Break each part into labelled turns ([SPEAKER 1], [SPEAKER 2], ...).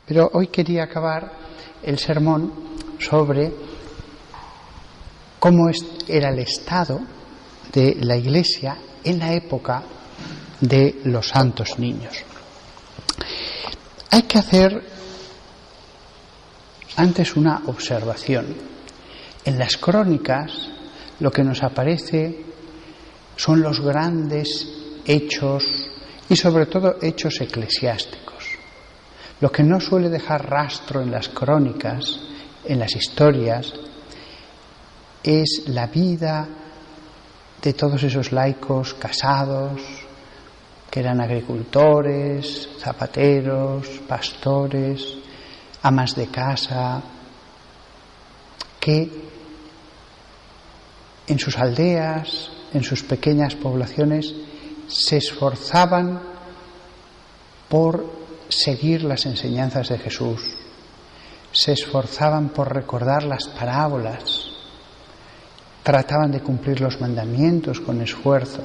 [SPEAKER 1] Pero hoy quería acabar el sermón sobre cómo era el estado de la Iglesia en la época de los santos niños. Hay que hacer antes una observación. En las crónicas lo que nos aparece son los grandes hechos y sobre todo hechos eclesiásticos. Lo que no suele dejar rastro en las crónicas, en las historias, es la vida de todos esos laicos casados, que eran agricultores, zapateros, pastores, amas de casa, que en sus aldeas, en sus pequeñas poblaciones, se esforzaban por seguir las enseñanzas de Jesús, se esforzaban por recordar las parábolas, trataban de cumplir los mandamientos con esfuerzo.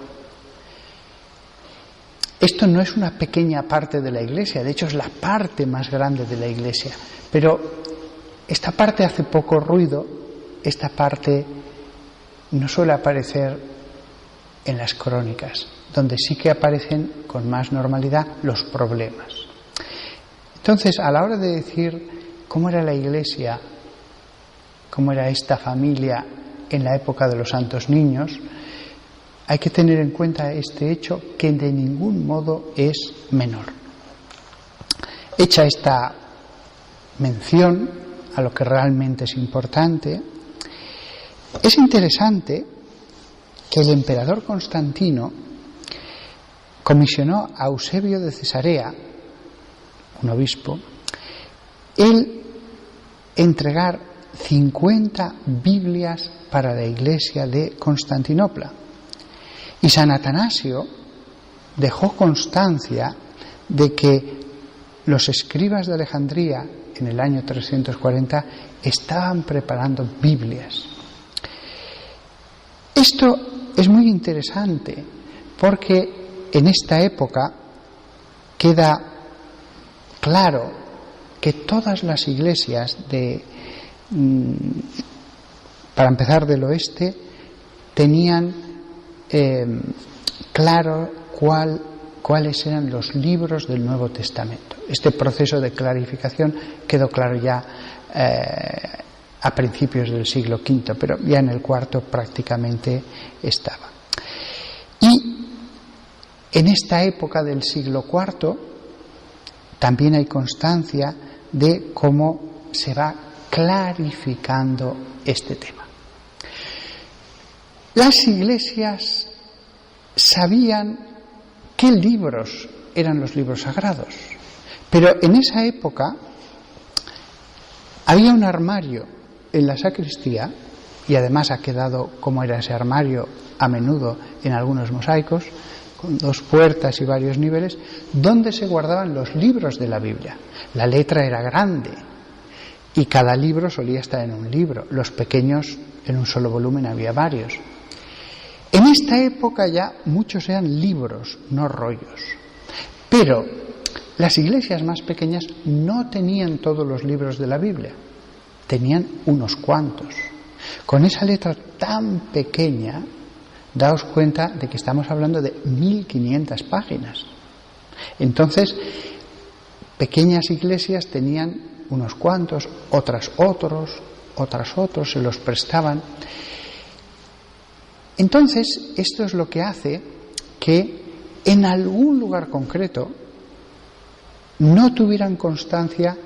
[SPEAKER 1] Esto no es una pequeña parte de la Iglesia, de hecho es la parte más grande de la Iglesia, pero esta parte hace poco ruido, esta parte no suele aparecer en las crónicas, donde sí que aparecen con más normalidad los problemas. Entonces, a la hora de decir cómo era la Iglesia, cómo era esta familia en la época de los santos niños, hay que tener en cuenta este hecho que de ningún modo es menor. Hecha esta mención a lo que realmente es importante, es interesante que el emperador Constantino comisionó a Eusebio de Cesarea, un obispo, él entregar 50 Biblias para la Iglesia de Constantinopla. Y San Atanasio dejó constancia de que los escribas de Alejandría en el año 340 estaban preparando Biblias. Esto es muy interesante porque en esta época queda claro que todas las iglesias para empezar del oeste, tenían claro cuáles eran los libros del Nuevo Testamento. Este proceso de clarificación quedó claro ya a principios del siglo V, pero ya en el IV prácticamente estaba. Y en esta época del siglo IV también hay constancia de cómo se va clarificando este tema. Las iglesias sabían qué libros eran los libros sagrados, pero en esa época había un armario en la sacristía, y además ha quedado como era ese armario a menudo en algunos mosaicos, con 2 puertas y varios niveles, donde se guardaban los libros de la Biblia. La letra era grande y cada libro solía estar en un libro. Los pequeños en un solo volumen había varios. En esta época ya muchos eran libros, no rollos. Pero las iglesias más pequeñas no tenían todos los libros de la Biblia, tenían unos cuantos. Con esa letra tan pequeña, daos cuenta de que estamos hablando de 1500 páginas. Entonces, pequeñas iglesias tenían unos cuantos, otras otros, se los prestaban. Entonces, esto es lo que hace que en algún lugar concreto no tuvieran constancia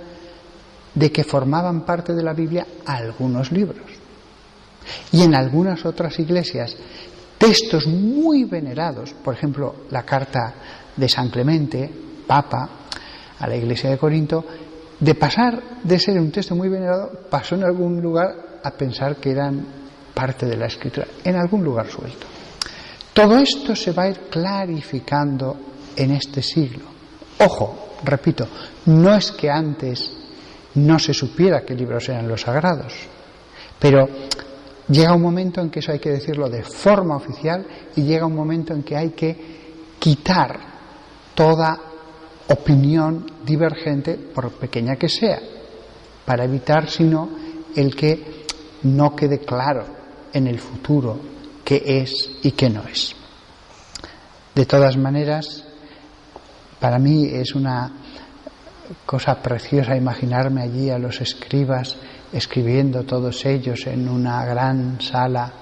[SPEAKER 1] de que formaban parte de la Biblia algunos libros. Y en algunas otras iglesias, textos muy venerados, por ejemplo, la carta de San Clemente, Papa, a la iglesia de Corinto, de pasar de ser un texto muy venerado, pasó en algún lugar a pensar que eran parte de la Escritura, en algún lugar suelto. Todo esto se va a ir clarificando en este siglo. Ojo, repito, no es que antes no se supiera qué libros eran los sagrados, pero llega un momento en que eso hay que decirlo de forma oficial y llega un momento en que hay que quitar toda opinión divergente, por pequeña que sea, para evitar, sino, el que no quede claro en el futuro qué es y qué no es. De todas maneras, para mí es una cosa preciosa imaginarme allí a los escribas escribiendo todos ellos en una gran sala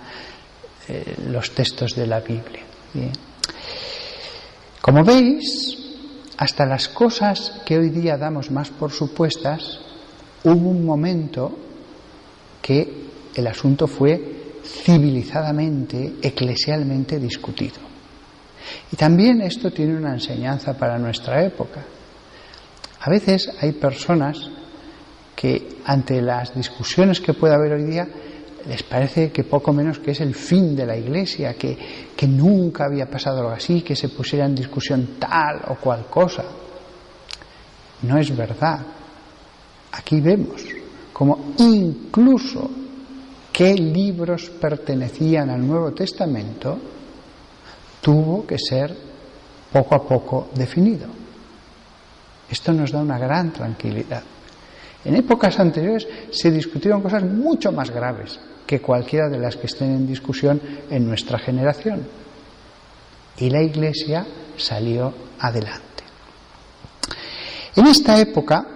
[SPEAKER 1] los textos de la Biblia. ¿Sí? Como veis, hasta las cosas que hoy día damos más por supuestas, hubo un momento que el asunto fue civilizadamente, eclesialmente discutido. Y también esto tiene una enseñanza para nuestra época. A veces hay personas que ante las discusiones que puede haber hoy día les parece que poco menos que es el fin de la Iglesia, que nunca había pasado algo así, que se pusiera en discusión tal o cual cosa. No es verdad. Aquí vemos como incluso qué libros pertenecían al Nuevo Testamento tuvo que ser poco a poco definido. Esto nos da una gran tranquilidad. En épocas anteriores se discutieron cosas mucho más graves que cualquiera de las que estén en discusión en nuestra generación. Y la Iglesia salió adelante. En esta época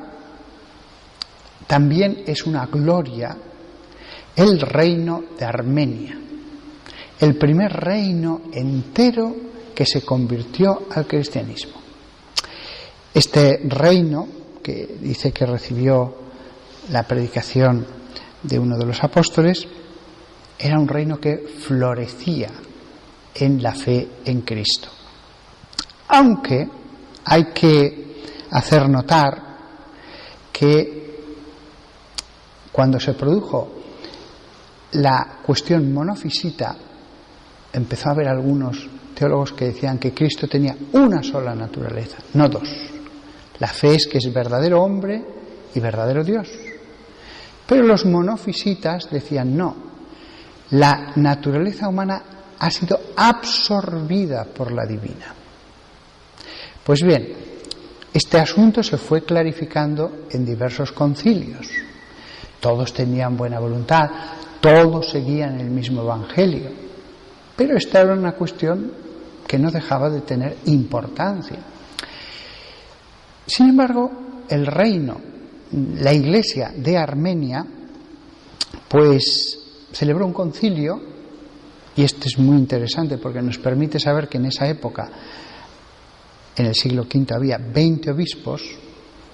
[SPEAKER 1] también es una gloria el reino de Armenia, el primer reino entero que se convirtió al cristianismo. Este reino, que dice que recibió la predicación de uno de los apóstoles, era un reino que florecía en la fe en Cristo. Aunque hay que hacer notar que cuando se produjo la cuestión monofisita, empezó a haber algunos teólogos que decían que Cristo tenía una sola naturaleza, no dos. La fe es que es verdadero hombre y verdadero Dios. Pero los monofisitas decían no, la naturaleza humana ha sido absorbida por la divina. Pues bien, este asunto se fue clarificando en diversos concilios. Todos tenían buena voluntad, todos seguían el mismo evangelio, pero esta era una cuestión que no dejaba de tener importancia. Sin embargo, el reino, la Iglesia de Armenia, pues celebró un concilio, y este es muy interesante porque nos permite saber que en esa época, en el siglo V, había 20 obispos,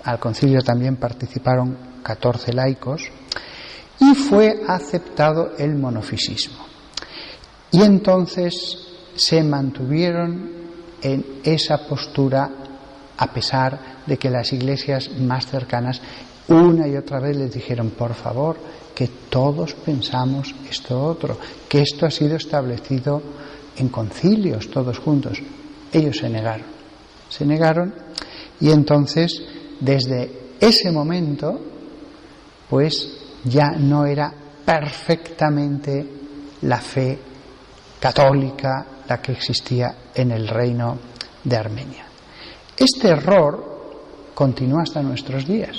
[SPEAKER 1] al concilio también participaron 14 laicos, y fue aceptado el monofisismo. Y entonces se mantuvieron en esa postura a pesar de que las iglesias más cercanas una y otra vez les dijeron, por favor, que todos pensamos esto otro, que esto ha sido establecido en concilios todos juntos. Ellos se negaron y entonces desde ese momento pues ya no era perfectamente la fe católica la que existía en el reino de Armenia. Este error continúa hasta nuestros días.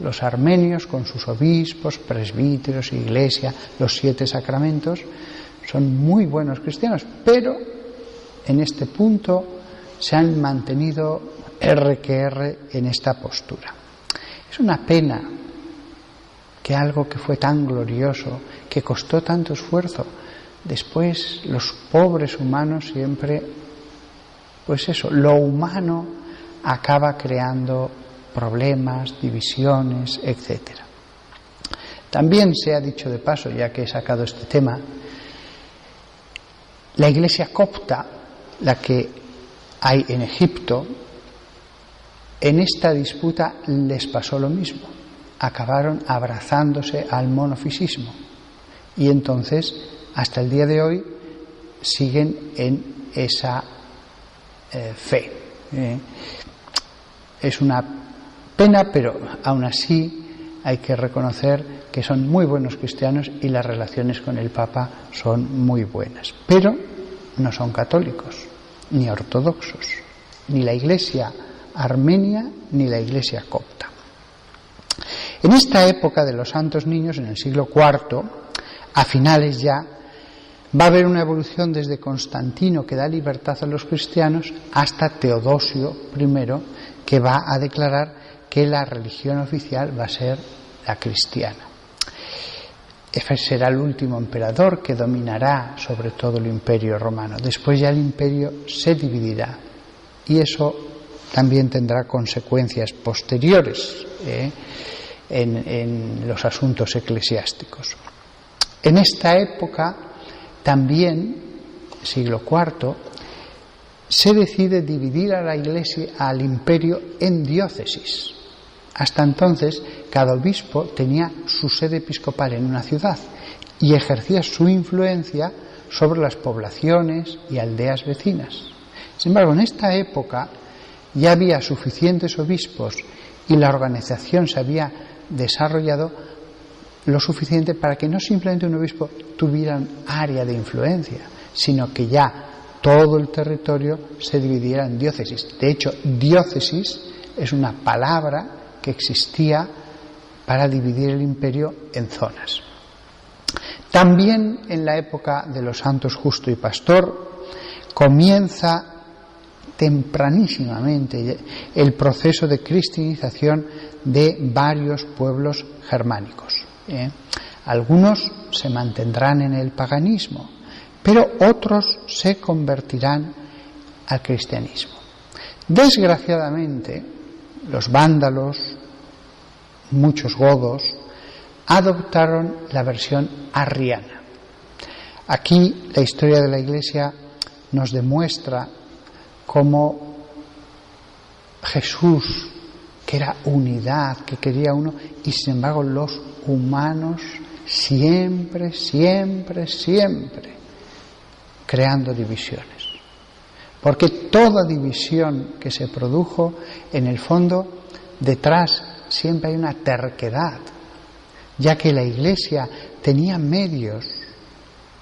[SPEAKER 1] Los armenios, con sus obispos, presbíteros, iglesia, los 7 sacramentos, son muy buenos cristianos, pero en este punto se han mantenido R que R en esta postura. Es una pena que algo que fue tan glorioso, que costó tanto esfuerzo, después los pobres humanos siempre, pues eso, lo humano acaba creando problemas, divisiones, etc. También se ha dicho de paso, ya que he sacado este tema, la iglesia copta, la que hay en Egipto, en esta disputa les pasó lo mismo. Acabaron abrazándose al monofisismo y entonces hasta el día de hoy siguen en esa fe. Es una pena, pero aún así hay que reconocer que son muy buenos cristianos y las relaciones con el Papa son muy buenas, pero no son católicos ni ortodoxos, ni la Iglesia armenia ni la Iglesia copta. En esta época de los santos niños, en el siglo IV, a finales ya, va a haber una evolución desde Constantino, que da libertad a los cristianos, hasta Teodosio I, que va a declarar que la religión oficial va a ser la cristiana. Ese será el último emperador que dominará sobre todo el Imperio Romano. Después ya el imperio se dividirá y eso también tendrá consecuencias posteriores en los asuntos eclesiásticos. En esta época también, siglo IV, se decide dividir a la Iglesia, al imperio, en diócesis. Hasta entonces, cada obispo tenía su sede episcopal en una ciudad y ejercía su influencia sobre las poblaciones y aldeas vecinas. Sin embargo, en esta época ya había suficientes obispos y la organización se había desarrollado lo suficiente para que no simplemente un obispo tuviera un área de influencia, sino que ya todo el territorio se dividiera en diócesis. De hecho, diócesis es una palabra que existía para dividir el imperio en zonas. También en la época de los santos Justo y Pastor comienza tempranísimamente el proceso de cristianización de varios pueblos germánicos. Algunos se mantendrán en el paganismo, pero otros se convertirán al cristianismo. Desgraciadamente, los vándalos, muchos godos, adoptaron la versión arriana. Aquí la historia de la Iglesia nos demuestra cómo Jesús, que era unidad, que quería uno, y sin embargo los humanos siempre creando divisiones. Porque toda división que se produjo, en el fondo, detrás siempre hay una terquedad, ya que la Iglesia tenía medios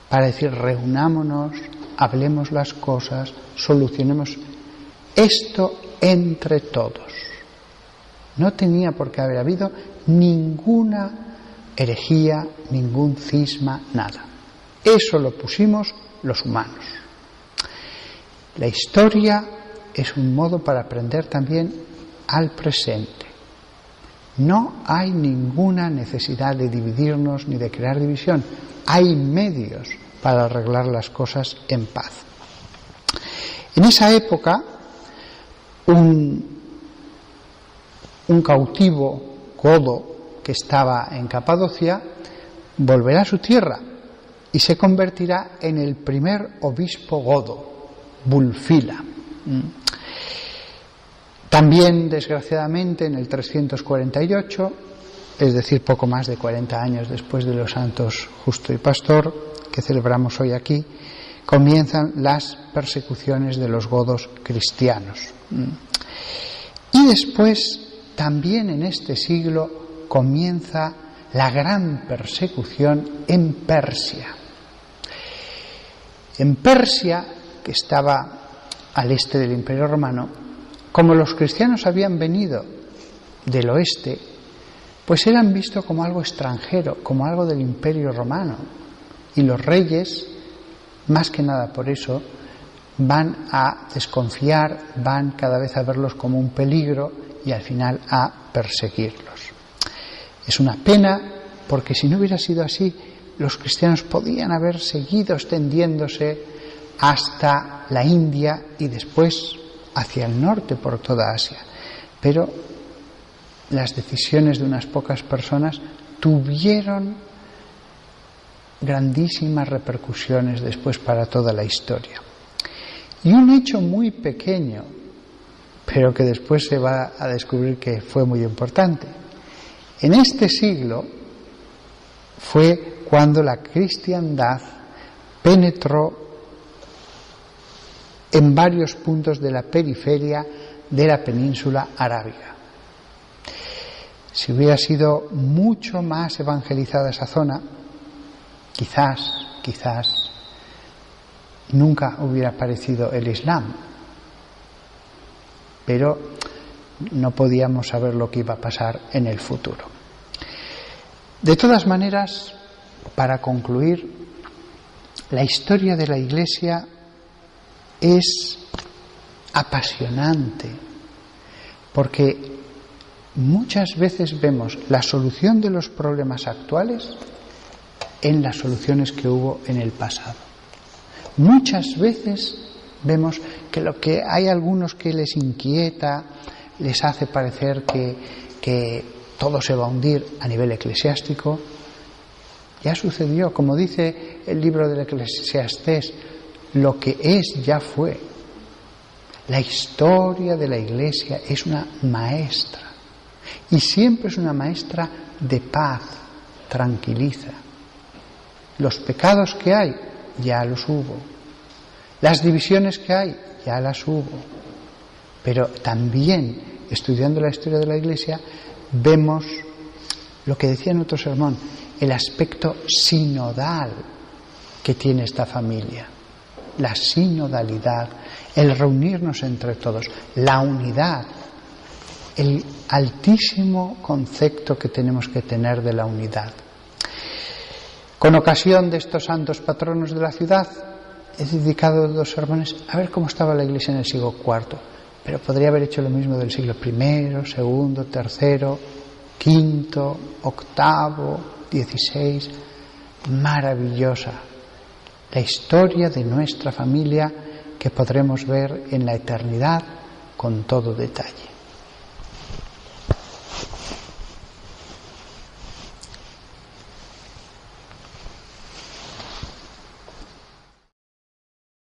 [SPEAKER 1] para decir reunámonos, hablemos las cosas, solucionemos esto entre todos. No tenía por qué haber habido ninguna herejía, ningún cisma, nada. Eso lo pusimos los humanos. La historia es un modo para aprender también al presente. No hay ninguna necesidad de dividirnos ni de crear división. Hay medios para arreglar las cosas en paz. En esa época, un cautivo godo que estaba en Capadocia volverá a su tierra y se convertirá en el primer obispo godo, Bulfila. También, desgraciadamente, en el 348, es decir, poco más de 40 años después de los santos Justo y Pastor, que celebramos hoy aquí, comienzan las persecuciones de los godos cristianos. Y después, también en este siglo, comienza la gran persecución en Persia. En Persia, que estaba al este del Imperio Romano, como los cristianos habían venido del oeste, pues eran vistos como algo extranjero, como algo del Imperio Romano. Y los reyes, más que nada por eso, van a desconfiar, van cada vez a verlos como un peligro y al final a perseguirlos. Es una pena, porque si no hubiera sido así, los cristianos podían haber seguido extendiéndose hasta la India y después hacia el norte por toda Asia. Pero las decisiones de unas pocas personas tuvieron grandísimas repercusiones después para toda la historia. Y un hecho muy pequeño, pero que después se va a descubrir que fue muy importante. En este siglo fue cuando la cristiandad penetró en varios puntos de la periferia de la península arábiga. Si hubiera sido mucho más evangelizada esa zona, quizás nunca hubiera aparecido el Islam. Pero no podíamos saber lo que iba a pasar en el futuro. De todas maneras, para concluir, la historia de la Iglesia es apasionante, porque muchas veces vemos la solución de los problemas actuales en las soluciones que hubo en el pasado. Muchas veces vemos que lo que hay algunos que les inquieta, les hace parecer que todo se va a hundir a nivel eclesiástico. Ya sucedió, como dice el libro del Eclesiastés, lo que es ya fue. La historia de la Iglesia es una maestra, y siempre es una maestra de paz, tranquiliza. Los pecados que hay, ya los hubo. Las divisiones que hay, ya las hubo. Pero también, estudiando la historia de la Iglesia, vemos lo que decía en otro sermón, el aspecto sinodal que tiene esta familia. La sinodalidad, el reunirnos entre todos, la unidad, el altísimo concepto que tenemos que tener de la unidad. Con ocasión de estos santos patronos de la ciudad, he dedicado 2 sermones a ver cómo estaba la Iglesia en el siglo IV, pero podría haber hecho lo mismo del siglo I, II, III, V, VIII, XVI. Maravillosa la historia de nuestra familia que podremos ver en la eternidad con todo detalle.